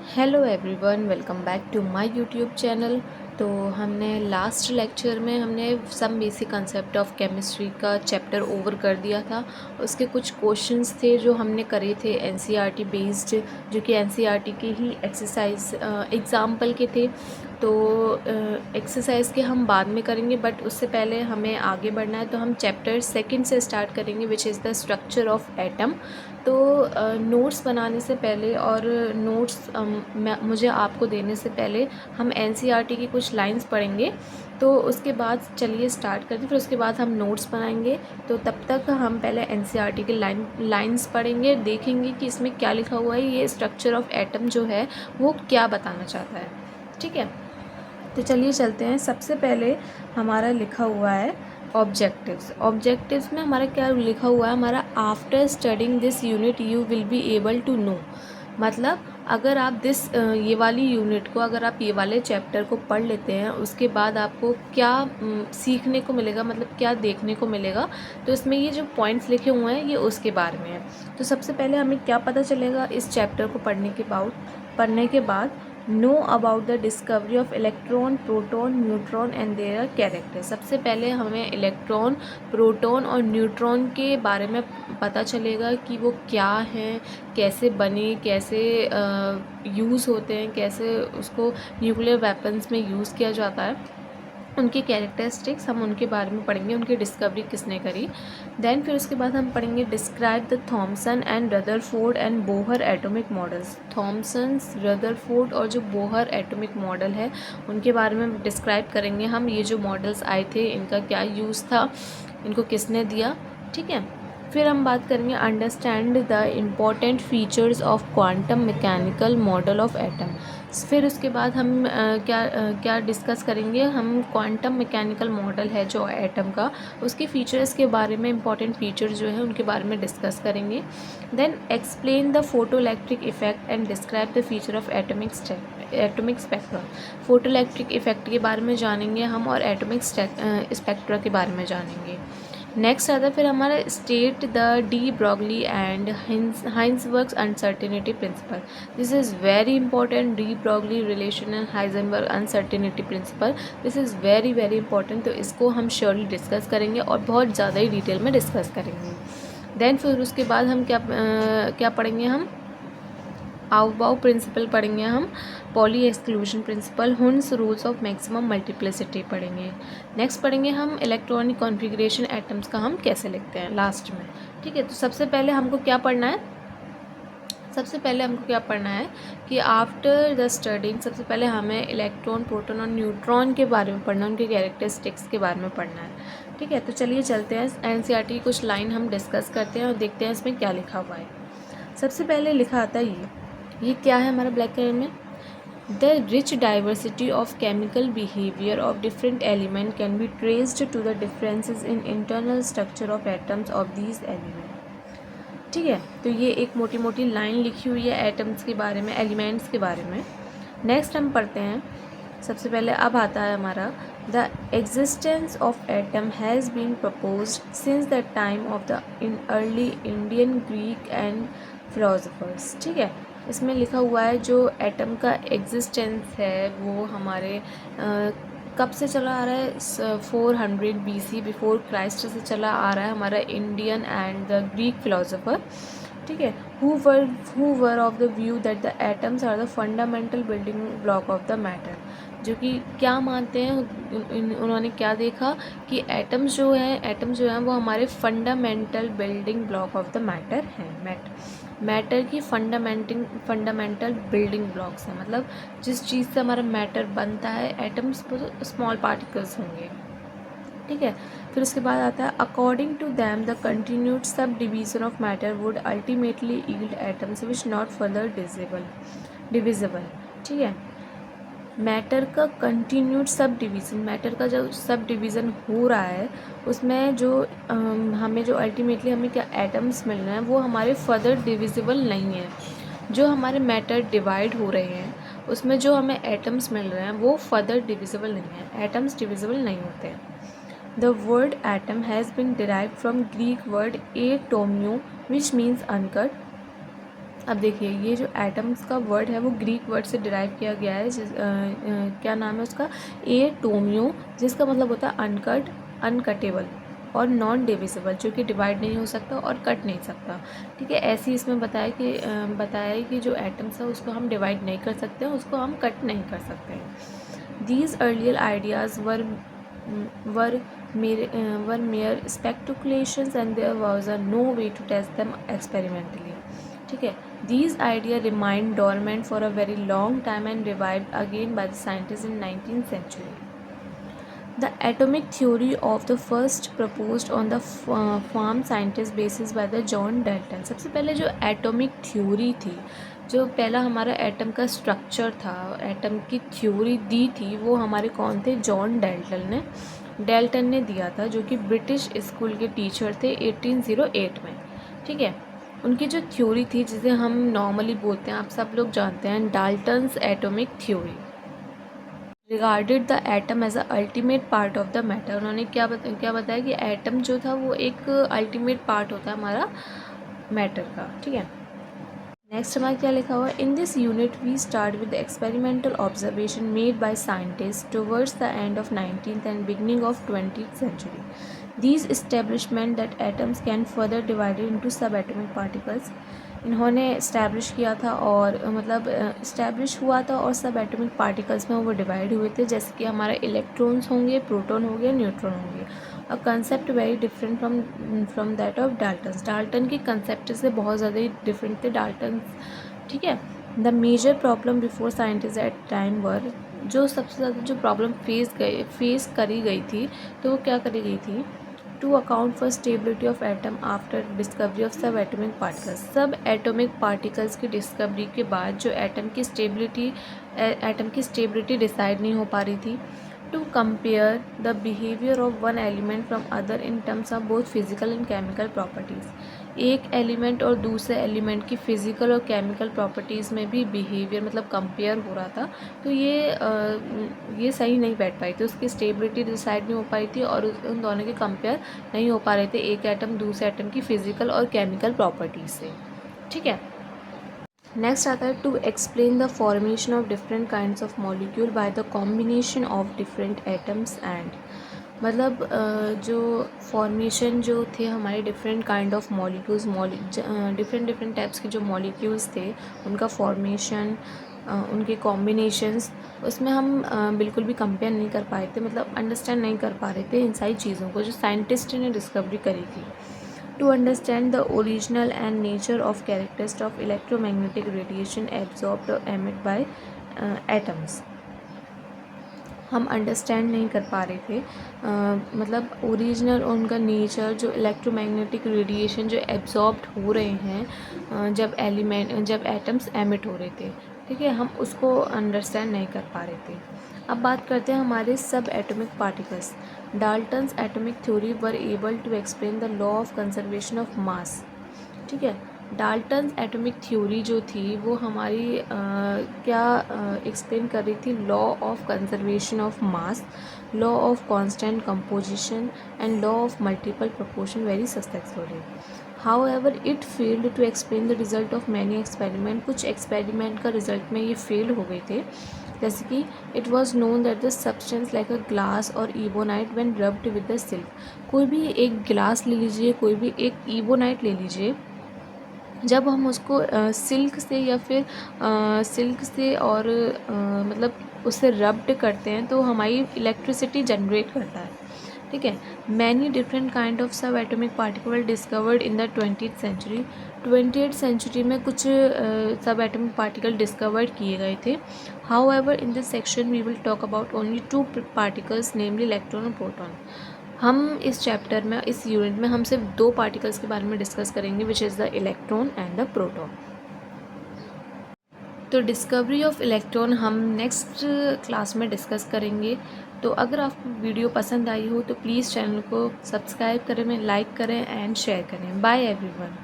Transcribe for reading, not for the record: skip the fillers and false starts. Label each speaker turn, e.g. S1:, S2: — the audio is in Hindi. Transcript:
S1: Hello everyone, welcome back to my YouTube channel. तो हमने लास्ट लेक्चर में हमने some basic concept of chemistry का चैप्टर ओवर कर दिया था। उसके कुछ क्वेश्चंस थे जो हमने करे थे एनसीईआरटी बेस्ड, जो कि एनसीईआरटी के ही एक्सरसाइज एग्ज़ाम्पल के थे। तो एक्सरसाइज के हम बाद में करेंगे, बट उससे पहले हमें आगे बढ़ना है। तो हम चैप्टर सेकंड से स्टार्ट करेंगे, which is the structure of atom. तो नोट्स बनाने से पहले और नोट्स मुझे आपको देने से पहले हम एनसीईआरटी की कुछ लाइंस पढ़ेंगे। तो उसके बाद चलिए स्टार्ट करते हैं, फिर उसके बाद हम नोट्स बनाएंगे। तो तब तक हम पहले एनसीईआरटी के लाइंस पढ़ेंगे, देखेंगे कि इसमें क्या लिखा हुआ है, ये स्ट्रक्चर ऑफ एटम जो है वो क्या बताना चाहता है। ठीक है, तो चलिए चलते हैं। सबसे पहले हमारा लिखा हुआ है ऑब्जेक्टिव्स में हमारा क्या लिखा हुआ है, हमारा after studying this unit you will be able to know. मतलब अगर आप ये वाली यूनिट को, अगर आप ये वाले चैप्टर को पढ़ लेते हैं, उसके बाद आपको क्या सीखने को मिलेगा, मतलब क्या देखने को मिलेगा। तो इसमें ये जो पॉइंट्स लिखे हुए हैं ये उसके बारे में है। तो सबसे पहले हमें क्या पता चलेगा इस चैप्टर को पढ़ने के बाद, know about the discovery of electron, proton, neutron and their character. सबसे पहले हमें इलेक्ट्रॉन, प्रोटॉन और न्यूट्रॉन के बारे में पता चलेगा कि वो क्या हैं, कैसे बने, कैसे यूज़ होते हैं, कैसे उसको न्यूक्लियर वेपन्स में यूज़ किया जाता है। उनके कैरेक्टरिस्टिक्स हम उनके बारे में पढ़ेंगे, उनकी डिस्कवरी किसने करी। देन फिर उसके बाद हम पढ़ेंगे describe the Thomson and Rutherford and Bohr atomic models. Thomson's, Rutherford और जो बोहर एटॉमिक मॉडल है उनके बारे में डिस्क्राइब करेंगे हम। ये जो मॉडल्स आए थे इनका क्या यूज़ था, इनको किसने दिया। ठीक है, फिर हम बात करेंगे understand the important features of quantum mechanical model of atom. फिर उसके बाद हम क्या डिस्कस करेंगे, हम क्वांटम मैकेनिकल मॉडल है जो एटम का, उसके फीचर्स के बारे में, इंपॉर्टेंट फीचर्स जो है उनके बारे में डिस्कस करेंगे। Then explain the photo electric effect and describe the feature of atomic spectra. Photo electric effect के बारे में जानेंगे हम और एटॉमिक स्पेक्ट्रा के बारे में जानेंगे। नेक्स्ट आता है फिर हमारा state the de Broglie and Heisenberg's uncertainty principle. This is very important, de Broglie relation and Heisenberg uncertainty principle. This is very very important, तो इसको हम श्योरली डिस्कस करेंगे और बहुत ज़्यादा ही डिटेल में डिस्कस करेंगे। देन फिर उसके बाद हम क्या पढ़ेंगे, हम आउबाउ प्रिंसिपल पढ़ेंगे, हम poly exclusion principle, Hund's rules of maximum multiplicity पढ़ेंगे। नेक्स्ट पढ़ेंगे हम इलेक्ट्रॉनिक कॉन्फ़िगरेशन एटम्स का हम कैसे लिखते हैं लास्ट में। ठीक है, तो सबसे पहले हमको क्या पढ़ना है, कि आफ्टर द स्टडिंग सबसे पहले हमें इलेक्ट्रॉन, प्रोटॉन और न्यूट्रॉन के बारे में पढ़ना है, उनके कैरेक्टरिस्टिक्स के बारे में पढ़ना है। ठीक है, तो चलिए चलते हैं एनसीईआरटी की कुछ लाइन हम डिस्कस करते हैं और देखते हैं इसमें क्या लिखा हुआ है। सबसे पहले लिखा आता है ये क्या है हमारा ब्लैक कलर में, the rich diversity of chemical behaviour of different element can be traced to the differences in internal structure of atoms of these element. ठीक है, तो ये एक मोटी मोटी लाइन लिखी हुई है एटम्स के बारे में, एलिमेंट्स के बारे में। नेक्स्ट हम पढ़ते हैं, सबसे पहले अब आता है हमारा, the existence of atom has been proposed since the time of the early Indian, Greek and philosophers. ठीक है, इसमें लिखा हुआ है जो एटम का एग्जिस्टेंस है वो हमारे कब से चला आ रहा है, 400 BC बिफोर क्राइस्ट से चला आ रहा है हमारा Indian and the Greek philosopher. ठीक है, who were of the view that the atoms are the fundamental building block of the matter. जो कि क्या मानते हैं, उन्होंने क्या देखा कि एटम्स जो हैं वो हमारे fundamental building block of the matter हैं। मैटर की फंडामेंटल बिल्डिंग ब्लॉक्स हैं, मतलब जिस चीज़ से हमारा मैटर बनता है, एटम्स स्मॉल पार्टिकल्स होंगे। ठीक है, फिर उसके बाद आता है according to them the continued sub division of matter would ultimately yield atoms which not further divisible. ठीक है, मैटर का कंटिन्यूड सब डिवीज़न, मैटर का जो सब डिवीज़न हो रहा है उसमें जो हमें जो अल्टीमेटली हमें क्या एटम्स मिल रहे हैं वो हमारे फर्दर डिविजिबल नहीं है। जो हमारे मैटर डिवाइड हो रहे हैं उसमें जो हमें एटम्स मिल रहे हैं वो फर्दर डिविजिबल नहीं है, एटम्स डिविजिबल नहीं होते हैं। The word atom has been derived from Greek word atomio which means uncut अब देखिए ये जो एटम्स का वर्ड है वो ग्रीक वर्ड से डिराइव किया गया है, क्या नाम है उसका, एटोमियो, जिसका मतलब होता है अनकट, अनकटेबल और नॉन डिविजिबल, जो कि डिवाइड नहीं हो सकता और कट नहीं सकता। ठीक है, ऐसे ही इसमें बताया है कि जो एटम्स है उसको हम डिवाइड नहीं कर सकते हैं, उसको हम कट नहीं कर सकते हैं। These earlier ideas were mere speculations and there was no way to test them experimentally. ठीक है, these ideas remained dormant for a very long time and revived again by the scientists in 19th century. The atomic theory of the first proposed on the farm scientist basis by the John Dalton. सबसे पहले जो एटॉमिक थ्योरी थी, जो पहला हमारा एटम का स्ट्रक्चर था, एटम की थ्योरी दी थी, वो हमारे कौन थे, जॉन डेल्टन ने दिया था, जो कि ब्रिटिश स्कूल के टीचर थे 1808 में। ठीक है, उनकी जो थ्योरी थी जिसे हम नॉर्मली बोलते हैं, आप सब लोग जानते हैं, Dalton's atomic theory, regarded the atom as a ultimate part of the matter. उन्होंने क्या बताया कि एटम जो था वो एक अल्टीमेट पार्ट होता है हमारा मैटर का। ठीक है, नेक्स्ट हमारा क्या लिखा हुआ है, in this unit we start with experimental observation made by scientist towards the end of 19th and beginning of 20th century. These establishment that atoms can further divided into sub atomic particles. इन्होंने इस्टेब्लिश किया था और मतलब इस्टेब्लिश हुआ था और सब एटॉमिक पार्टिकल्स में वो डिवाइड हुए थे, जैसे कि हमारे इलेक्ट्रॉन्स होंगे, प्रोटॉन हो गया, न्यूट्रॉन होंगे। A concept very different from that of Dalton के कंसेप्ट से बहुत ज़्यादा ही डिफरेंट थे डाल्टन। ठीक है, the major problem before scientist at time were, जो सबसे ज़्यादा जो प्रॉब्लम फेस करी गई थी, तो वो क्या करी गई थी, to account for stability of atom after discovery of sub atomic particles. Sub atomic particles की डिस्कवरी के बाद जो एटम की स्टेबिलिटी डिसाइड नहीं हो पा रही थी, to compare the behaviour of one element from other in terms of both physical and chemical properties. एक एलिमेंट और दूसरे एलिमेंट की फ़िज़िकल और केमिकल प्रॉपर्टीज़ में भी बिहेवियर मतलब कंपेयर हो रहा था, तो ये सही नहीं बैठ पाई थी, उसकी स्टेबिलिटी डिसाइड नहीं हो पाई थी और उन दोनों के कंपेयर नहीं हो पा रहे थे, एक एटम दूसरे एटम की फ़िज़िकल और केमिकल प्रॉपर्टीज़ से। ठीक है, नेक्स्ट आता है to explain the formation of different kinds of molecule by the combination of different atoms and, मतलब जो फॉर्मेशन जो थे हमारे different kind of molecules, different types के जो मॉलिक्यूल्स थे, उनका फॉर्मेशन, उनके कॉम्बिनेशंस, उसमें हम बिल्कुल भी कंपेयर नहीं कर पाए थे, मतलब अंडरस्टैंड नहीं कर पा रहे थे इन सारी चीज़ों को जो साइंटिस्ट ने डिस्कवरी करी थी। To understand the original and nature of characteristics of electromagnetic radiation absorbed or emitted by atoms, हम अंडरस्टैंड नहीं कर पा रहे थे मतलब ओरिजिनल उनका नेचर, जो इलेक्ट्रोमैग्नेटिक रेडिएशन जो एब्जॉर्ब्ड हो रहे हैं जब एटम्स एमिट हो रहे थे। ठीक है, हम उसको अंडरस्टैंड नहीं कर पा रहे थे। अब बात करते हैं हमारे sub atomic particles. Dalton's atomic theory were able to explain the law of conservation of mass. ठीक है, डाल्टन्स एटॉमिक थ्योरी जो थी वो हमारी क्या एक्सप्लेन कर रही थी, law of conservation of mass, law of constant composition and law of multiple proportion very successfully. However it failed to explain the result of many experiment. कुछ एक्सपेरिमेंट का रिजल्ट में ये फेल हो गए थे, जैसे कि it was known that the substance like a glass और ebonite when rubbed with the silk. कोई भी एक गिलास ले लीजिए, कोई भी एक इबोनाइट ले लीजिए, जब हम उसको सिल्क से या फिर सिल्क से और मतलब उससे रब्ड करते हैं तो हमारी इलेक्ट्रिसिटी जनरेट करता है। ठीक है, many different kind of sub atomic particle discovered in the 20th century. 20th century में कुछ सब एटॉमिक पार्टिकल डिस्कवर्ड किए गए थे। However in this section we will talk about only two particles, namely electron और प्रोटॉन। हम इस चैप्टर में, इस यूनिट में हम सिर्फ दो पार्टिकल्स के बारे में डिस्कस करेंगे, which is the electron and the proton. तो डिस्कवरी ऑफ इलेक्ट्रॉन हम नेक्स्ट क्लास में डिस्कस करेंगे। तो अगर आपको वीडियो पसंद आई हो तो प्लीज़ चैनल को सब्सक्राइब करें, लाइक करें एंड शेयर करें। Bye everyone.